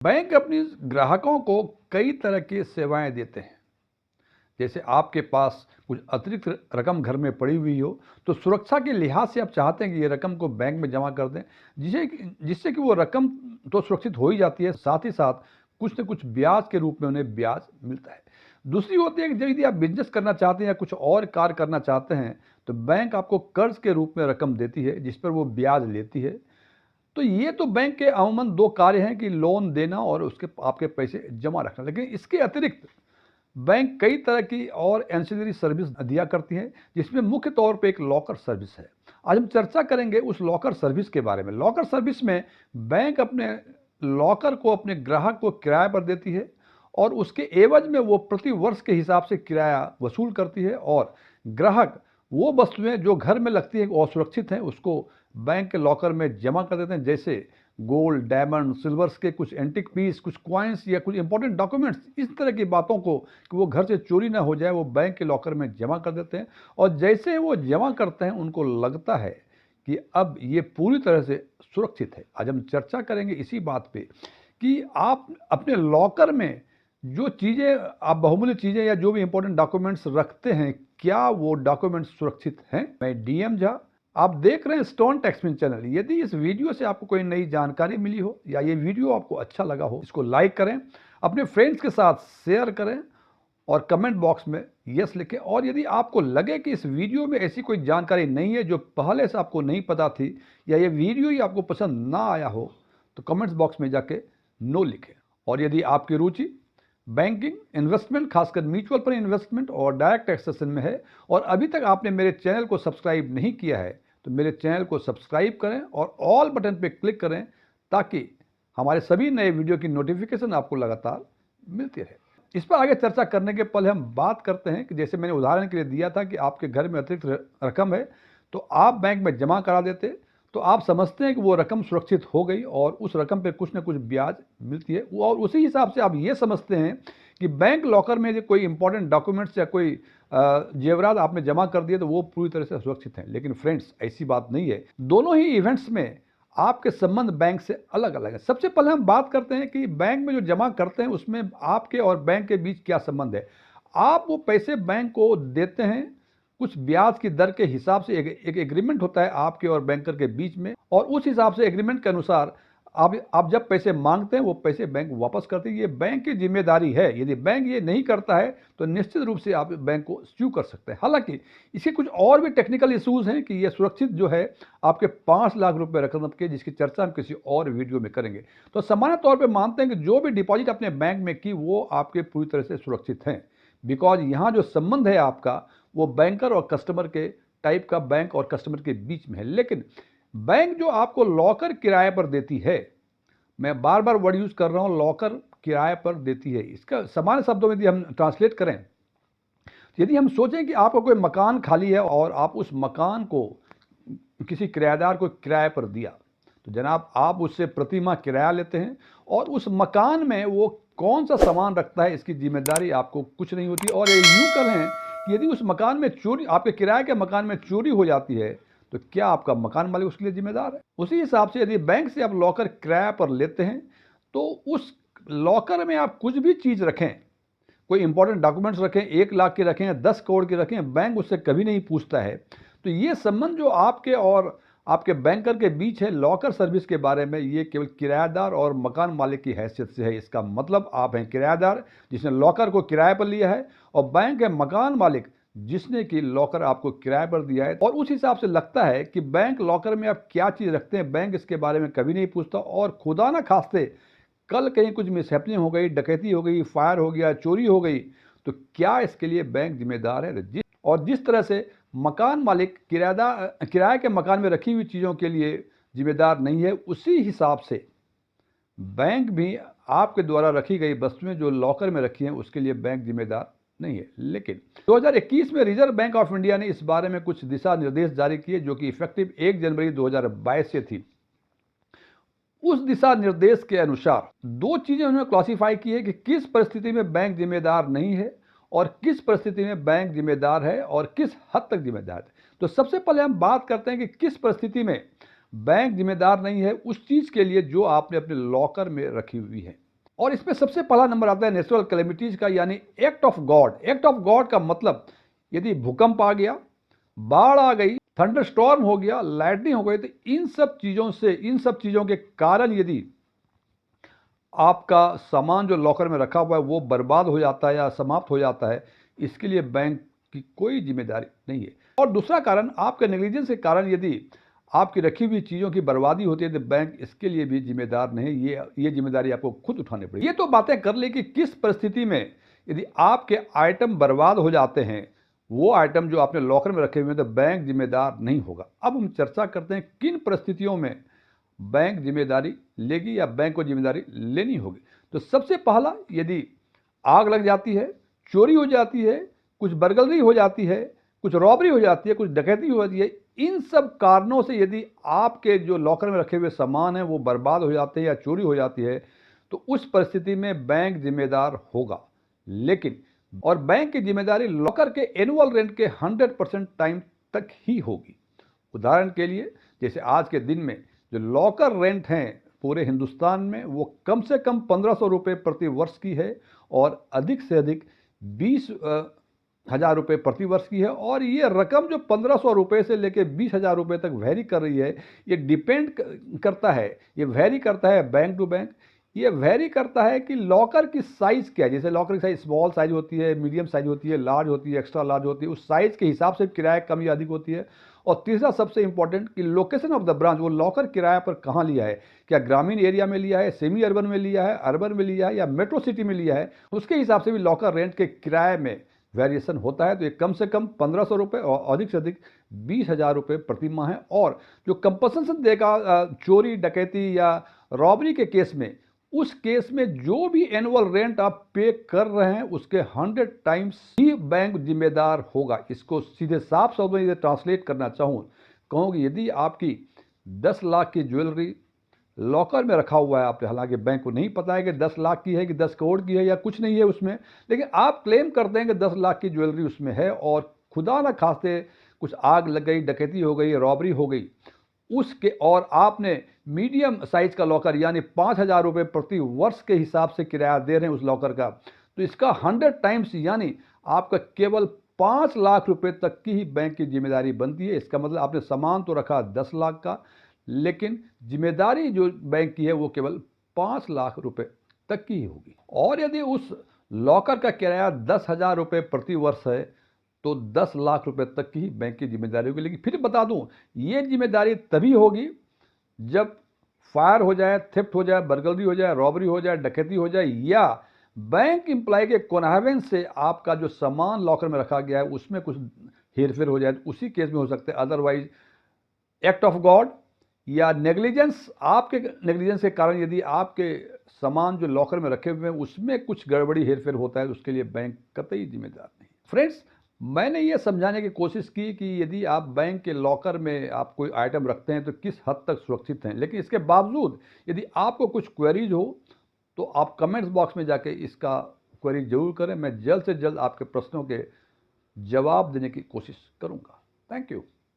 Bank अपनी ग्राहकों को कई तरह की सेवाएं देते हैं। जैसे आपके पास कुछ अतिरिक्त रकम घर में पड़ी हुई हो, तो सुरक्षा के लिहाज से आप चाहते हैं कि ये रकम को बैंक में जमा कर दें, जिससे कि वो रकम तो सुरक्षित हो ही जाती है, साथ ही साथ कुछ न कुछ ब्याज के रूप में उन्हें ब्याज मिलता है। दूसरी होती है कि यदि आप बिजनेस करना चाहते हैं या कुछ और कार्य करना चाहते हैं, तो बैंक आपको कर्ज के रूप में रकम देती है, जिस पर वो ब्याज लेती है। तो ये तो बैंक के अमूमन 2 कार्य हैं कि लोन देना और उसके आपके पैसे जमा रखना। लेकिन इसके अतिरिक्त बैंक कई तरह की और एंसिलरी सर्विस दिया करती हैं, जिसमें मुख्य तौर पे एक लॉकर सर्विस है। आज हम चर्चा करेंगे उस लॉकर सर्विस के बारे में। लॉकर सर्विस में बैंक अपने लॉकर को अपने ग्राहक को किराए पर देती है और उसके एवज में वो प्रति वर्ष के हिसाब से किराया वसूल करती है और ग्राहक वो वस्तुएं जो घर में लगती है और सुरक्षित हैं उसको बैंक के लॉकर में जमा कर देते हैं, जैसे गोल्ड, डायमंड, सिल्वर्स के कुछ एंटिक पीस, कुछ कॉइन्स या कुछ इंपॉर्टेंट डॉक्यूमेंट्स, इस तरह की बातों को कि वो घर से चोरी ना हो जाए, वो बैंक के लॉकर में जमा कर देते हैं। और जैसे वो जमा करते हैं उनको लगता है कि अब ये पूरी तरह से सुरक्षित है। आज हम चर्चा करेंगे इसी बात पे कि आप अपने लॉकर में जो चीज़ें, आप बहुमूल्य चीज़ें या जो भी इंपॉर्टेंट डॉक्यूमेंट्स रखते हैं, क्या वो डॉक्यूमेंट्स सुरक्षित हैं? मैं डीएम झा, आप देख रहे हैं स्टोन टेक्समिन चैनल। यदि इस वीडियो से आपको कोई नई जानकारी मिली हो या ये वीडियो आपको अच्छा लगा हो, इसको लाइक करें, अपने फ्रेंड्स के साथ शेयर करें और कमेंट बॉक्स में यस लिखें। और यदि आपको लगे कि इस वीडियो में ऐसी कोई जानकारी नहीं है जो पहले से आपको नहीं पता थी या ये वीडियो ही आपको पसंद ना आया हो, तो कमेंट्स बॉक्स में जाके नो लिखें। और यदि आपकी रुचि बैंकिंग, इन्वेस्टमेंट, खासकर म्यूचुअल फंड इन्वेस्टमेंट और डायरेक्ट टैक्सेशन में है और अभी तक आपने मेरे चैनल को सब्सक्राइब नहीं किया है, तो मेरे चैनल को सब्सक्राइब करें और ऑल बटन पे क्लिक करें ताकि हमारे सभी नए वीडियो की नोटिफिकेशन आपको लगातार मिलती रहे। इस पर आगे चर्चा करने के पहले हम बात करते हैं कि जैसे मैंने उदाहरण के लिए दिया था कि आपके घर में अतिरिक्त रकम है तो आप बैंक में जमा करा देते, तो आप समझते हैं कि वो रकम सुरक्षित हो गई और उस रकम पे कुछ ना कुछ ब्याज मिलती है, और उसी हिसाब से आप ये समझते हैं कि बैंक लॉकर में जो कोई इंपॉर्टेंट डॉक्यूमेंट्स या कोई जेवरात आपने जमा कर दिए तो वो पूरी तरह से सुरक्षित हैं। लेकिन फ्रेंड्स, ऐसी बात नहीं है। दोनों ही इवेंट्स में आपके संबंध बैंक से अलग अलग है। सबसे पहले हम बात करते हैं कि बैंक में जो जमा करते हैं उसमें आपके और बैंक के बीच क्या संबंध है। आप वो पैसे बैंक को देते हैं, कुछ ब्याज की दर के हिसाब से एक एग्रीमेंट होता है आपके और बैंकर के बीच में, और उस हिसाब से एग्रीमेंट के अनुसार आप जब पैसे मांगते हैं वो पैसे बैंक वापस करते हैं। ये बैंक की जिम्मेदारी है। यदि बैंक ये नहीं करता है तो निश्चित रूप से आप बैंक को स्यू कर सकते हैं। हालांकि इसके कुछ और भी टेक्निकल इश्यूज हैं कि ये सुरक्षित जो है आपके 5 लाख रुपए रकम के, जिसकी चर्चा हम किसी और वीडियो में करेंगे। तो सामान्य तौर पर मानते हैं कि जो भी डिपॉजिट अपने बैंक में की वो आपके पूरी तरह से सुरक्षित हैं, बिकॉज यहाँ जो संबंध है आपका वो बैंकर और कस्टमर के टाइप का बैंक और कस्टमर के बीच में है। लेकिन बैंक जो आपको लॉकर किराए पर देती है, मैं बार बार वर्ड यूज कर रहा हूं, लॉकर किराए पर देती है, इसका सामान्य शब्दों में यदि हम ट्रांसलेट करें, यदि हम सोचें कि आपका कोई मकान खाली है और आप उस मकान को किसी किराएदार को किराए पर दिया, तो जनाब आप उससे प्रति माह किराया लेते हैं और उस मकान में वो कौन सा सामान रखता है इसकी जिम्मेदारी आपको कुछ नहीं होती। और ये यूं करें कि यदि उस मकान में चोरी, आपके किराए के मकान में चोरी हो जाती है, तो क्या आपका मकान मालिक उसके लिए जिम्मेदार है? उसी हिसाब से यदि बैंक से आप लॉकर किराए पर लेते हैं तो उस लॉकर में आप कुछ भी चीज़ रखें, कोई इंपॉर्टेंट डॉक्यूमेंट्स रखें, 1 लाख के रखें, 10 करोड़ के रखें, बैंक उससे कभी नहीं पूछता है। तो ये संबंध जो आपके और आपके बैंकर के बीच है लॉकर सर्विस के बारे में, ये केवल किराएदार और मकान मालिक की हैसियत से है। इसका मतलब आप हैं किराएदार जिसने लॉकर को किराए पर लिया है, और बैंक है मकान मालिक जिसने कि लॉकर आपको किराए पर दिया है। और उस हिसाब से लगता है कि बैंक लॉकर में आप क्या चीज़ रखते हैं बैंक इसके बारे में कभी नहीं पूछता, और खुदा ना खास्ते कल कहीं कुछ मिसहैपनिंग हो गई, डकैती हो गई, फायर हो गया, चोरी हो गई, तो क्या इसके लिए बैंक जिम्मेदार है? और जिस तरह से मकान मालिक किराए के मकान में रखी हुई चीज़ों के लिए जिम्मेदार नहीं है, उसी हिसाब से बैंक भी आपके द्वारा रखी गई वस्तुएं जो लॉकर में रखी हैं उसके लिए बैंक जिम्मेदार नहीं है। लेकिन 2021 में रिजर्व बैंक ऑफ इंडिया ने इस बारे में कुछ दिशा निर्देश जारी किए जो कि इफेक्टिव 1 जनवरी 2022 से थी। उस दिशा निर्देश के अनुसार 2 चीजें उन्होंने क्लासिफाई की है कि किस परिस्थिति में बैंक जिम्मेदार नहीं है और किस परिस्थिति में बैंक जिम्मेदार है और किस हद तक जिम्मेदार है। तो सबसे पहले हम बात करते हैं कि किस परिस्थिति में बैंक जिम्मेदार नहीं है उस चीज के लिए जो आपने अपने लॉकर में रखी हुई है। और इसमें सबसे पहला नंबर आता है नेचुरल कैलेमिटीज का, यानी act of God. Act of God का मतलब यदि भूकंप आ गया, बाढ़ आ गई, थंडर स्टॉर्म हो गया, लाइटनिंग हो गई, तो इन सब चीज़ों के कारण यदि आपका सामान जो लॉकर में रखा हुआ है वो बर्बाद हो जाता है या समाप्त हो जाता है, इसके लिए बैंक की कोई जिम्मेदारी नहीं है। और दूसरा कारण, आपके नेग्लिजेंस के कारण यदि आपकी रखी हुई चीज़ों की बर्बादी होती है तो बैंक इसके लिए भी जिम्मेदार नहीं, ये जिम्मेदारी आपको खुद उठानी पड़ेगी। ये तो बातें कर ली कि किस परिस्थिति में यदि आपके आइटम बर्बाद हो जाते हैं, वो आइटम जो आपने लॉकर में रखे हुए हैं, तो बैंक जिम्मेदार नहीं होगा। अब हम चर्चा करते हैं किन परिस्थितियों में बैंक जिम्मेदारी लेगी या बैंक को जिम्मेदारी लेनी होगी। तो सबसे पहला, यदि आग लग जाती है, चोरी हो जाती है, कुछ बर्गलरी हो जाती है, कुछ रॉबरी हो जाती है, कुछ डकैती हो जाती है, इन सब कारणों से यदि आपके जो लॉकर में रखे हुए सामान हैं वो बर्बाद हो जाते हैं या चोरी हो जाती है, तो उस परिस्थिति में बैंक जिम्मेदार होगा। लेकिन और बैंक की जिम्मेदारी लॉकर के एनुअल रेंट के 100% टाइम तक ही होगी। उदाहरण के लिए, जैसे आज के दिन में जो लॉकर रेंट हैं पूरे हिंदुस्तान में, वो कम से कम 1500 रुपये प्रति वर्ष की है और अधिक से अधिक 20,000 रुपये प्रति वर्ष की है। और ये रकम जो 1500 रुपये से लेकर 20,000 रुपये तक वैरी कर रही है, ये डिपेंड करता है, ये वैरी करता है बैंक टू बैंक। ये वैरी करता है कि लॉकर की साइज़ क्या है। जैसे लॉकर की साइज स्मॉल साइज होती है, मीडियम साइज होती है, लार्ज होती है, एक्स्ट्रा लार्ज होती है, उस साइज़ के हिसाब से किराया कम या अधिक होती है। और तीसरा सबसे इंपॉर्टेंट कि लोकेशन ऑफ द ब्रांच, वो लॉकर किराया पर कहाँ लिया है, क्या ग्रामीण एरिया में लिया है, सेमी अर्बन में लिया है, अर्बन में लिया है या मेट्रो सिटी में लिया है, उसके हिसाब से भी लॉकर रेंट के किराए में वेरिएशन होता है। तो ये कम से कम 1500 रुपये और अधिक से अधिक 20,000 रुपये प्रति माह है। और जो कंपनसेशन देगा चोरी डकैती या रॉबरी के केस में, उस केस में जो भी एनुअल रेंट आप पे कर रहे हैं उसके 100 टाइम्स ही बैंक जिम्मेदार होगा। इसको सीधे साफ शब्दों में ट्रांसलेट करना कहूँ कि यदि आपकी 10 लाख की ज्वेलरी लॉकर में रखा हुआ है आपने, हालांकि बैंक को नहीं पता है कि 10 लाख की है कि 10 करोड़ की है या कुछ नहीं है उसमें, लेकिन आप क्लेम करते हैं कि 10 लाख की ज्वेलरी उसमें है और खुदा न खास्ते कुछ आग लग गई, डकैती हो गई, रॉबरी हो गई उसके, और आपने मीडियम साइज का लॉकर यानी 5,000 रुपये प्रति वर्ष के हिसाब से किराया दे रहे हैं उस लॉकर का, तो इसका 100 टाइम्स यानी आपका केवल 5 लाख रुपए तक की ही बैंक की जिम्मेदारी बनती है। इसका मतलब आपने सामान तो रखा 10 लाख का, लेकिन जिम्मेदारी जो बैंक की है वो केवल 5 लाख रुपए तक की ही होगी। और यदि उस लॉकर का किराया 10,000 रुपये प्रति वर्ष है तो 10 लाख रुपए तक की ही बैंक की जिम्मेदारी होगी। लेकिन फिर बता दूं, ये जिम्मेदारी तभी होगी जब फायर हो जाए, थेफ्ट हो जाए, बर्गलरी हो जाए, रॉबरी हो जाए, डकैती हो जाए, या बैंक एम्प्लॉय के कॉन्हावेंस से आपका जो सामान लॉकर में रखा गया है उसमें कुछ हेरफेर हो जाए, तो उसी केस में हो सकता है। अदरवाइज एक्ट ऑफ गॉड या नेग्लिजेंस, आपके नेग्लिजेंस के कारण यदि आपके सामान जो लॉकर में रखे हुए हैं उसमें कुछ गड़बड़ी हेरफेर होता है तो उसके लिए बैंक कतई जिम्मेदार नहीं। फ्रेंड्स, मैंने ये समझाने की कोशिश की कि यदि आप बैंक के लॉकर में आप कोई आइटम रखते हैं तो किस हद तक सुरक्षित हैं, लेकिन इसके बावजूद यदि आपको कुछ क्वेरीज हो तो आप कमेंट्स बॉक्स में जाके इसका क्वेरी जरूर करें। मैं जल्द से जल्द आपके प्रश्नों के जवाब देने की कोशिश करूंगा। Thank you.